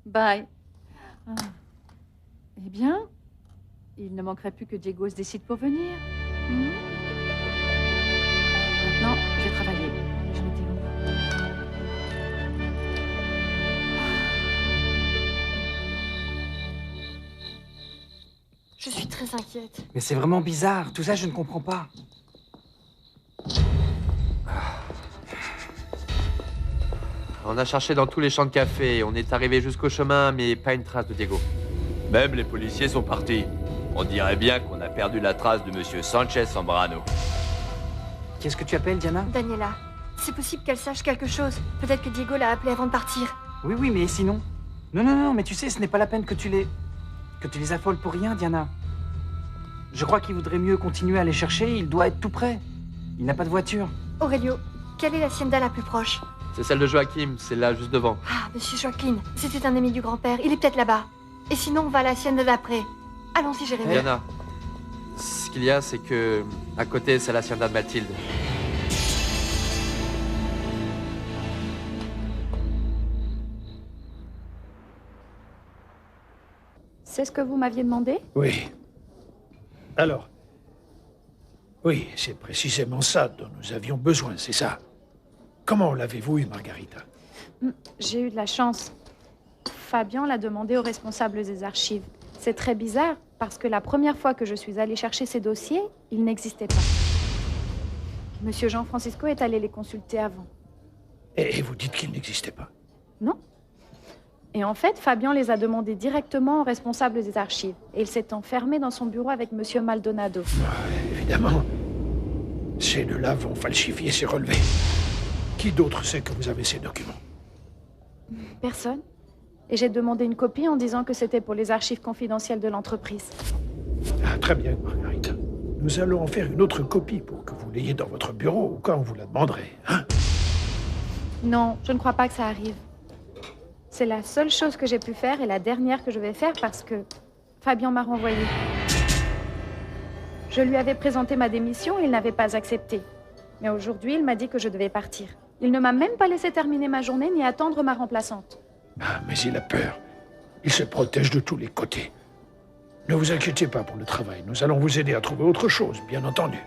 Bye. Ah. Eh bien, il ne manquerait plus que Diego se décide pour venir. Maintenant, je vais travailler. Je me dis où. Je suis très inquiète. Mais c'est vraiment bizarre. Tout ça, je ne comprends pas. On a cherché dans tous les champs de café, on est arrivé jusqu'au chemin, mais pas une trace de Diego. Même les policiers sont partis. On dirait bien qu'on a perdu la trace de Monsieur Sanchez Zambrano. Qu'est-ce que tu appelles, Diana? Daniela, c'est possible qu'elle sache quelque chose. Peut-être que Diego l'a appelée avant de partir. Oui, mais sinon... Non, mais tu sais, ce n'est pas la peine que tu les affoles pour rien, Diana. Je crois qu'il voudrait mieux continuer à les chercher, il doit être tout près. Il n'a pas de voiture. Aurelio, quelle est l'hacienda la plus proche? C'est celle de Joachim, c'est là juste devant. Ah, Monsieur Joaquin, c'était un ami du grand-père, il est peut-être là-bas. Et sinon, on va à l'hacienda d'après. Allons-y, Jérémy. Diana, ce qu'il y a, c'est que à côté, c'est l'hacienda de Mathilde. C'est ce que vous m'aviez demandé? Oui. Alors? Oui, c'est précisément ça dont nous avions besoin, c'est ça. Comment l'avez-vous eu, Margarita? J'ai eu de la chance. Fabian l'a demandé aux responsables des archives. C'est très bizarre, parce que la première fois que je suis allée chercher ces dossiers, ils n'existaient pas. Monsieur Jean-Francisco est allé les consulter avant. Et vous dites qu'ils n'existaient pas? Non. Et en fait, Fabian les a demandés directement aux responsables des archives. Et il s'est enfermé dans son bureau avec Monsieur Maldonado. Évidemment. Ces deux-là vont falsifier ces relevés. Qui d'autre sait que vous avez ces documents? Personne. Et j'ai demandé une copie en disant que c'était pour les archives confidentielles de l'entreprise. Ah, très bien, Margarita. Nous allons en faire une autre copie pour que vous l'ayez dans votre bureau au cas où vous la demanderez, hein? Non, je ne crois pas que ça arrive. C'est la seule chose que j'ai pu faire et la dernière que je vais faire parce que Fabian m'a renvoyée. Je lui avais présenté ma démission et il n'avait pas accepté. Mais aujourd'hui, il m'a dit que je devais partir. Il ne m'a même pas laissé terminer ma journée ni attendre ma remplaçante. Ah, mais il a peur. Il se protège de tous les côtés. Ne vous inquiétez pas pour le travail. Nous allons vous aider à trouver autre chose, bien entendu.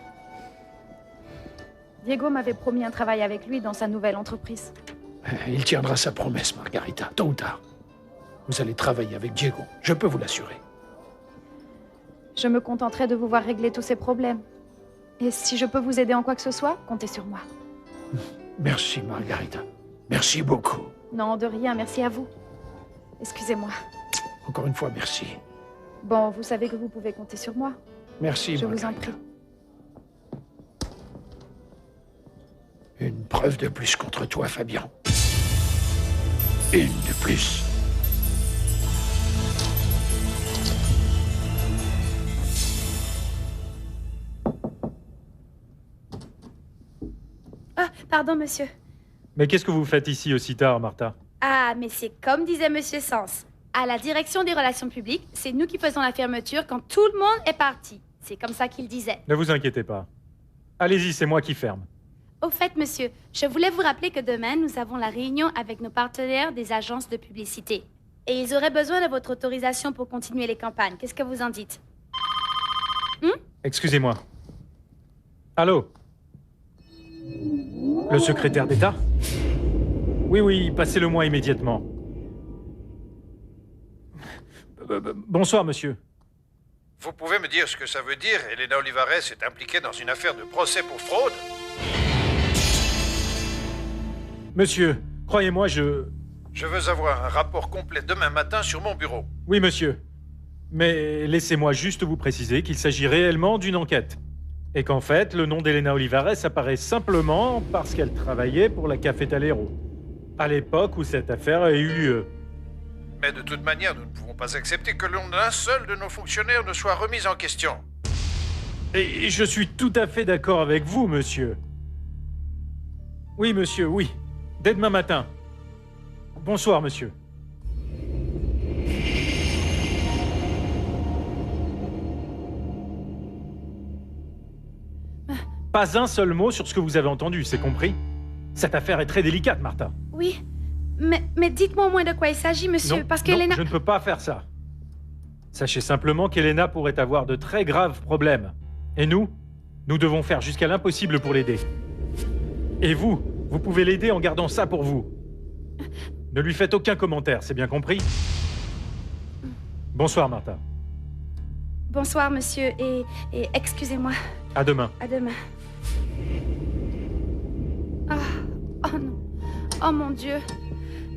Diego m'avait promis un travail avec lui dans sa nouvelle entreprise. Il tiendra sa promesse, Margarita, tôt ou tard. Vous allez travailler avec Diego, je peux vous l'assurer. Je me contenterai de vous voir régler tous ces problèmes. Et si je peux vous aider en quoi que ce soit, comptez sur moi. Merci, Margarita. Merci beaucoup. Non, de rien, merci à vous. Excusez-moi. Encore une fois, merci. Bon, vous savez que vous pouvez compter sur moi. Merci, Je Margarita. vous en prie. Une preuve de plus contre toi, Fabian. Une de plus. Ah, pardon, monsieur. Mais qu'est-ce que vous faites ici aussi tard, Martha? Ah, mais c'est comme disait monsieur Sens. À la direction des relations publiques, c'est nous qui faisons la fermeture quand tout le monde est parti. C'est comme ça qu'il disait. Ne vous inquiétez pas. Allez-y, c'est moi qui ferme. Au fait, monsieur, je voulais vous rappeler que demain, nous avons la réunion avec nos partenaires des agences de publicité. Et ils auraient besoin de votre autorisation pour continuer les campagnes. Qu'est-ce que vous en dites? Excusez-moi. Allô? Le secrétaire d'État? Oui, passez-le-moi immédiatement. Bonsoir, monsieur. Vous pouvez me dire ce que ça veut dire? Elena Olivares est impliquée dans une affaire de procès pour fraude? Monsieur, croyez-moi, je... Je veux avoir un rapport complet demain matin sur mon bureau. Oui, monsieur. Mais laissez-moi juste vous préciser qu'il s'agit réellement d'une enquête. Et qu'en fait, le nom d'Elena Olivares apparaît simplement parce qu'elle travaillait pour la Cafetalero, à l'époque où cette affaire a eu lieu. Mais de toute manière, nous ne pouvons pas accepter que le nom d'un seul de nos fonctionnaires ne soit remis en question. Et je suis tout à fait d'accord avec vous, monsieur. Oui, monsieur, oui. Dès demain matin. Bonsoir, monsieur. Pas un seul mot sur ce que vous avez entendu, c'est compris? Cette affaire est très délicate, Martha. Oui, Mais dites-moi au moins de quoi il s'agit, monsieur, Non, parce non, qu'Elena... je ne peux pas faire ça. Sachez simplement qu'Elena pourrait avoir de très graves problèmes. Et nous devons faire jusqu'à l'impossible pour l'aider. Et vous pouvez l'aider en gardant ça pour vous. Ne lui faites aucun commentaire, c'est bien compris? Bonsoir, Martha. Bonsoir, monsieur, et excusez-moi. À demain. À demain. Ah, oh non. Oh mon Dieu.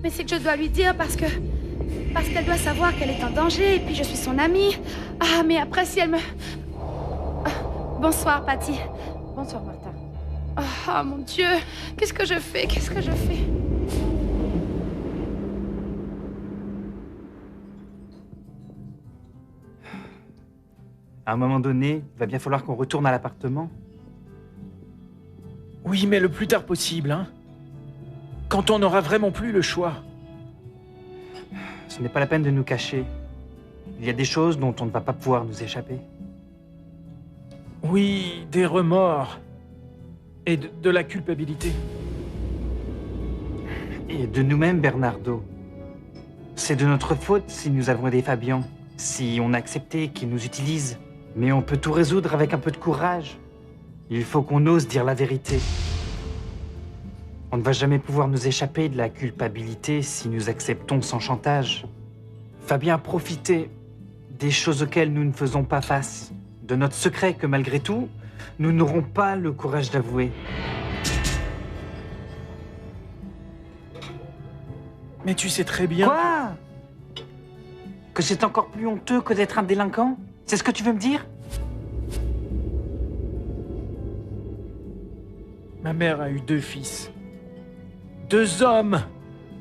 Mais c'est que je dois lui dire parce qu'elle doit savoir qu'elle est en danger et puis je suis son amie. Ah, mais après si elle me... Ah, bonsoir, Patty. Bonsoir, Martha. Oh mon Dieu. Qu'est-ce que je fais? Qu'est-ce que je fais? À un moment donné, il va bien falloir qu'on retourne à l'appartement. Oui, mais le plus tard possible, hein. Quand on n'aura vraiment plus le choix. Ce n'est pas la peine de nous cacher. Il y a des choses dont on ne va pas pouvoir nous échapper. Oui, des remords. Et de la culpabilité. Et de nous-mêmes, Bernardo. C'est de notre faute si nous avons aidé Fabian, si on a accepté qu'il nous utilise. Mais on peut tout résoudre avec un peu de courage. Il faut qu'on ose dire la vérité. On ne va jamais pouvoir nous échapper de la culpabilité si nous acceptons sans chantage. Fabien a profité des choses auxquelles nous ne faisons pas face, de notre secret que malgré tout, nous n'aurons pas le courage d'avouer. Mais tu sais très bien... Quoi? Que c'est encore plus honteux que d'être un délinquant? C'est ce que tu veux me dire? Ma mère a eu 2 fils. 2 hommes!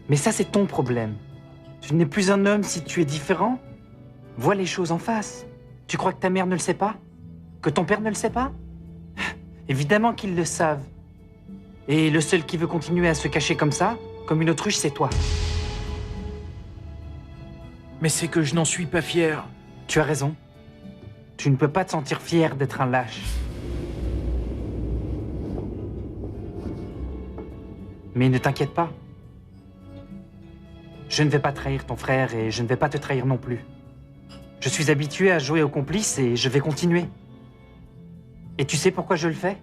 Mais ça, c'est ton problème. Tu n'es plus un homme si tu es différent. Vois les choses en face. Tu crois que ta mère ne le sait pas? Que ton père ne le sait pas? Évidemment qu'ils le savent. Et le seul qui veut continuer à se cacher comme ça, comme une autruche, c'est toi. Mais c'est que je n'en suis pas fier. Tu as raison. Tu ne peux pas te sentir fier d'être un lâche. Mais ne t'inquiète pas. Je ne vais pas trahir ton frère et je ne vais pas te trahir non plus. Je suis habitué à jouer au complice et je vais continuer. Et tu sais pourquoi je le fais?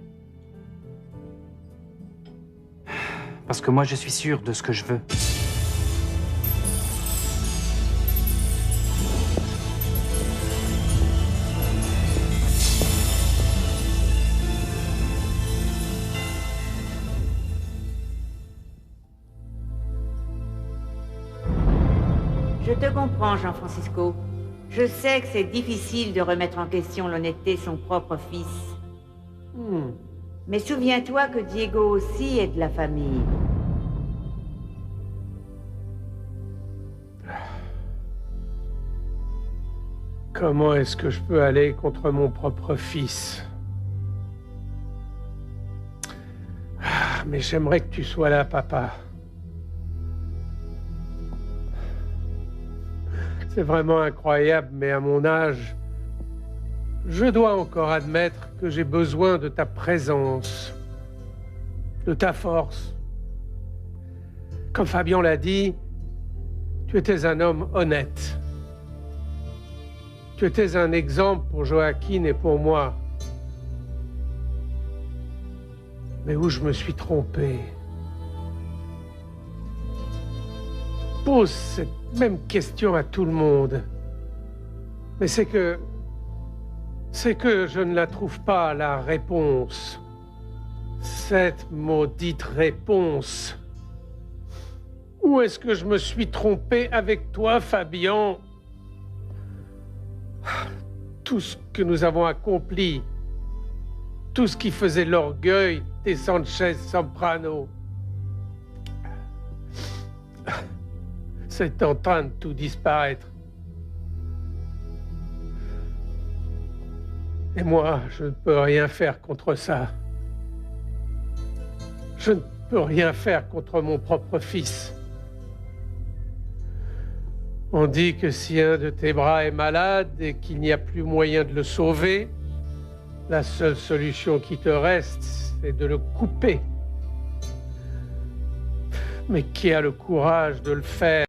Parce que moi, je suis sûr de ce que je veux. Je te comprends, Jean-Francisco. Je sais que c'est difficile de remettre en question l'honnêteté de son propre fils. Mais souviens-toi que Diego aussi est de la famille. Comment est-ce que je peux aller contre mon propre fils? Mais j'aimerais que tu sois là, papa. C'est vraiment incroyable, mais à mon âge, je dois encore admettre que j'ai besoin de ta présence, de ta force. Comme Fabian l'a dit, tu étais un homme honnête. Tu étais un exemple pour Joaquin et pour moi. Mais où je me suis trompé? Pose cette même question à tout le monde. Mais c'est que je ne la trouve pas, la réponse. Cette maudite réponse. Où est-ce que je me suis trompé avec toi, Fabian? Tout ce que nous avons accompli, tout ce qui faisait l'orgueil des Sanchez Soprano, c'est en train de tout disparaître. Et moi, je ne peux rien faire contre ça. Je ne peux rien faire contre mon propre fils. On dit que si un de tes bras est malade et qu'il n'y a plus moyen de le sauver, la seule solution qui te reste, c'est de le couper. Mais qui a le courage de le faire?